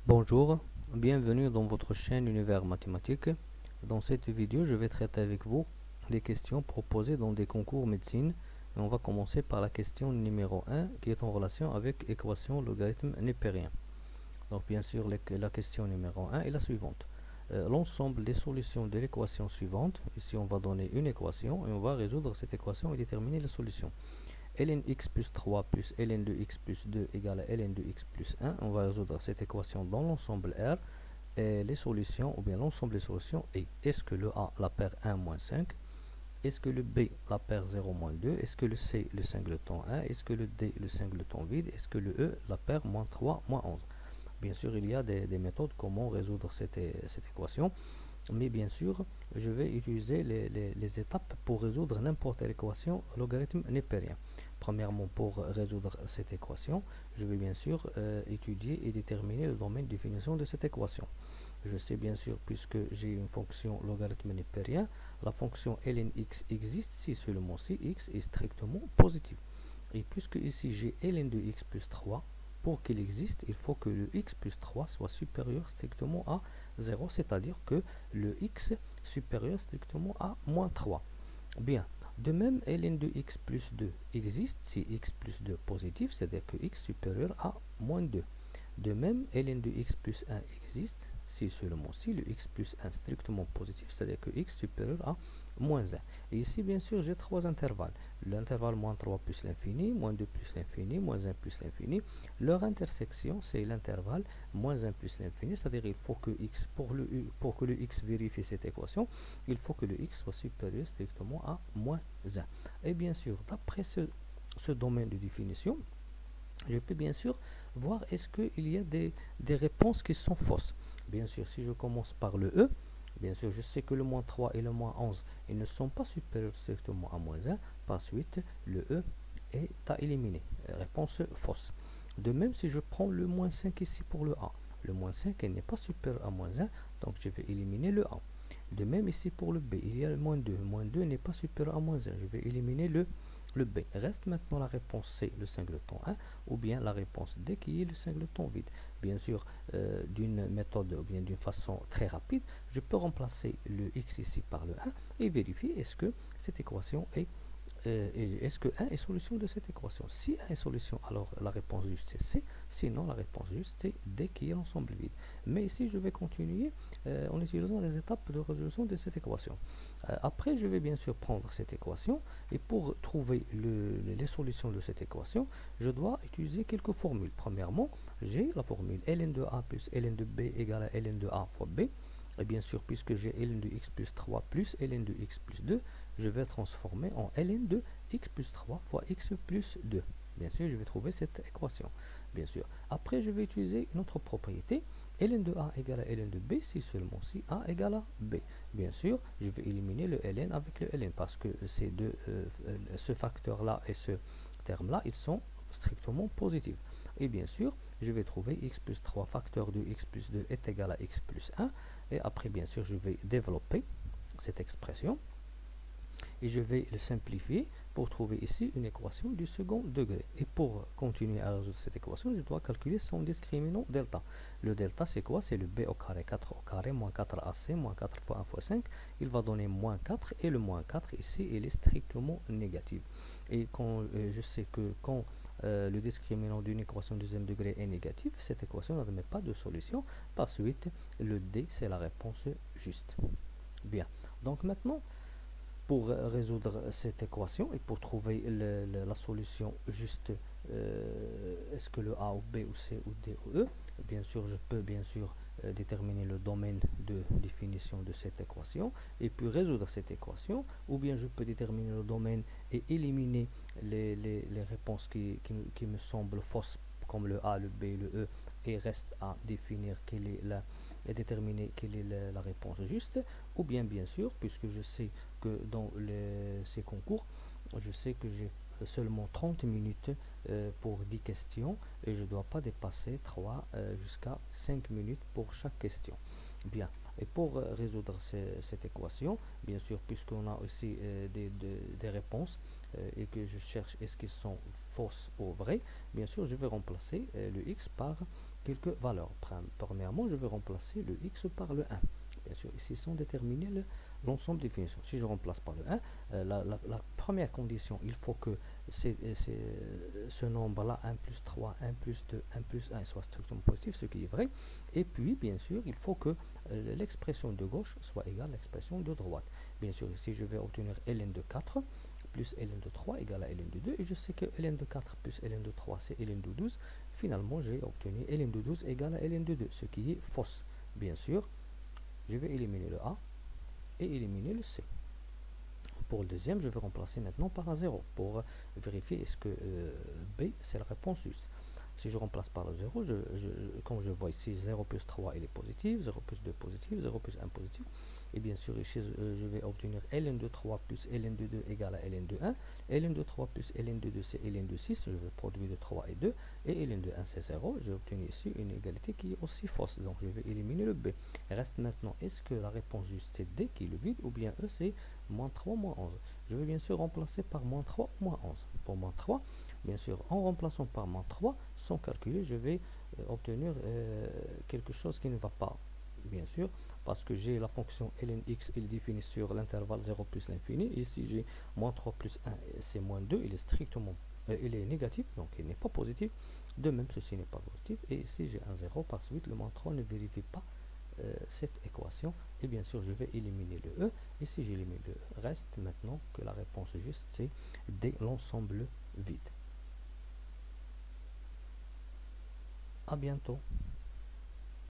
Bonjour, bienvenue dans votre chaîne Univers Mathématique. Dans cette vidéo, je vais traiter avec vous des questions proposées dans des concours médecine. Et on va commencer par la question numéro 1 qui est en relation avec équation logarithme népérien. Donc bien sûr, la question numéro 1 est la suivante. L'ensemble des solutions de l'équation suivante, ici on va donner une équation et on va résoudre cette équation et déterminer la solution. ln x plus 3 plus ln de x plus 2 égale à ln de x plus 1. On va résoudre cette équation dans l'ensemble R. Et les solutions, ou bien l'ensemble des solutions est: est-ce que le A, la paire 1 moins 5? Est-ce que le B, la paire 0 moins 2? Est-ce que le C, le singleton 1? Est-ce que le D, le singleton vide? Est-ce que le E, la paire moins 3 moins 11? Bien sûr, il y a des méthodes comment résoudre cette équation. Mais bien sûr, je vais utiliser les étapes pour résoudre n'importe quelle équation logarithme népérien. Premièrement, pour résoudre cette équation, je vais bien sûr étudier et déterminer le domaine de définition de cette équation. Je sais bien sûr, puisque j'ai une fonction logarithme népérien, la fonction ln x existe si seulement si x est strictement positif. Et puisque ici j'ai ln de x plus 3, pour qu'il existe, il faut que le x plus 3 soit supérieur strictement à 0, c'est-à-dire que le x supérieur strictement à moins 3. Bien, de même, ln de x plus 2 existe si x plus 2 positif, c'est-à-dire que x supérieur à moins 2. De même, ln de x plus 1 existe si seulement si le x plus 1 strictement positif, c'est-à-dire que x supérieur à moins 1. Et ici, bien sûr, j'ai trois intervalles. L'intervalle moins 3 plus l'infini, moins 2 plus l'infini, moins 1 plus l'infini. Leur intersection, c'est l'intervalle moins 1 plus l'infini, c'est-à-dire il faut que x, pour que le x vérifie cette équation, il faut que le x soit supérieur strictement à moins 1. Et bien sûr, d'après ce domaine de définition, je peux bien sûr voir est-ce qu'il y a des réponses qui sont fausses. Bien sûr, si je commence par le E, bien sûr, je sais que le moins 3 et le moins 11, ils ne sont pas supérieurs strictement à moins 1. Par suite, le E est à éliminer. Réponse fausse. De même, si je prends le moins 5 ici pour le A, le moins 5 n'est pas supérieur à moins 1, donc je vais éliminer le A. De même, ici pour le B, il y a le moins 2. Moins 2 n'est pas supérieur à moins 1, je vais éliminer le B. Reste maintenant la réponse C, le singleton 1, ou bien la réponse D qui est le singleton vide. Bien sûr, d'une méthode ou bien d'une façon très rapide, je peux remplacer le x ici par le 1 et vérifier est-ce que cette équation est est-ce que 1 est solution de cette équation. Si 1 est solution, alors la réponse juste c'est C, sinon la réponse juste c'est D qui est l'ensemble vide. Mais ici, je vais continuer en utilisant les étapes de résolution de cette équation. Après, je vais bien sûr prendre cette équation, et pour trouver les solutions de cette équation, je dois utiliser quelques formules. Premièrement, j'ai la formule ln de A plus ln de B égale à ln de A fois B. Et bien sûr, puisque j'ai ln de x plus 3 plus ln de x plus 2, je vais transformer en ln de x plus 3 fois x plus 2. Bien sûr, je vais trouver cette équation. Bien sûr. Après, je vais utiliser une autre propriété. ln de A égale à ln de B si seulement si A égale à B. Bien sûr, je vais éliminer le ln avec le ln parce que ces deux, ce facteur-là et ce terme-là, ils sont strictement positifs. Et bien sûr, je vais trouver x plus 3 facteur de x plus 2 est égal à x plus 1. Et après, bien sûr, je vais développer cette expression et je vais le simplifier pour trouver ici une équation du second degré. Et pour continuer à résoudre cette équation, je dois calculer son discriminant delta. Le delta, c'est quoi? C'est le b au carré 4 au carré moins 4ac moins 4 fois 1 fois 5. Il va donner moins 4 et le moins 4 ici, il est strictement négatif. Et quand je sais que quand le discriminant d'une équation de deuxième degré est négatif, cette équation n'admet pas de solution. Par suite, le D, c'est la réponse juste. Bien. Donc maintenant, pour résoudre cette équation et pour trouver la solution juste, est-ce que le A ou B ou C ou D ou E, bien sûr, je peux bien sûr déterminer le domaine de définition de cette équation et puis résoudre cette équation, ou bien je peux déterminer le domaine et éliminer les réponses qui me semblent fausses, comme le A, le B, le E, et reste à définir quelle est et déterminer quelle est la réponse juste, ou bien sûr, puisque je sais que dans ces concours, je sais que j'ai seulement 30 minutes pour 10 questions et je ne dois pas dépasser 3 jusqu'à 5 minutes pour chaque question. Bien, et pour résoudre cette équation, bien sûr, puisqu'on a aussi des réponses et que je cherche est-ce qu'ils sont fausses ou vraies, bien sûr, je vais remplacer le x par quelques valeurs. Premièrement, je vais remplacer le x par le 1. Bien sûr, ici sont déterminés l'ensemble des finitions. Si je remplace par le 1, la première condition, il faut que ce nombre-là, 1 plus 3, 1 plus 2, 1 plus 1 soit strictement positif, ce qui est vrai. Et puis, bien sûr, il faut que l'expression de gauche soit égale à l'expression de droite. Bien sûr, ici, je vais obtenir ln de 4 plus ln de 3 égale à ln de 2. Et je sais que ln de 4 plus ln de 3, c'est ln de 12. Finalement, j'ai obtenu ln de 12 égale à ln de 2, ce qui est fausse. Bien sûr, je vais éliminer le A et éliminer le C. Pour le deuxième, je vais remplacer maintenant par un 0 pour vérifier est-ce que B, c'est la réponse juste. Si je remplace par le 0, comme je vois ici, 0 plus 3 il est positif, 0 plus 2 positif, 0 plus 1 positif. Et bien sûr, ici, je vais obtenir ln de 3 plus ln de 2 égale à ln de 1. ln de 3 plus ln de 2, c'est ln de 6. Je vais produire de 3 et 2. Et ln de 1, c'est 0. J'ai obtenu ici une égalité qui est aussi fausse. Donc, je vais éliminer le B. Il reste maintenant, est-ce que la réponse juste, c'est D qui est le vide, ou bien E, c'est moins 3, moins 11. Je vais bien sûr remplacer par moins 3, moins 11. Pour moins 3, bien sûr, en remplaçant par moins 3, sans calculer, je vais obtenir quelque chose qui ne va pas, bien sûr, parce que j'ai la fonction ln x, il est définie sur l'intervalle 0 plus l'infini. Ici, j'ai moins 3 plus 1, c'est moins 2, il est strictement, il est négatif, donc il n'est pas positif. De même, ceci n'est pas positif. Et ici, j'ai un 0, par suite, le moins 3 ne vérifie pas cette équation. Et bien sûr, je vais éliminer le E. Et si j'élimine le E, reste maintenant que la réponse juste, c'est D, l'ensemble vide. À bientôt.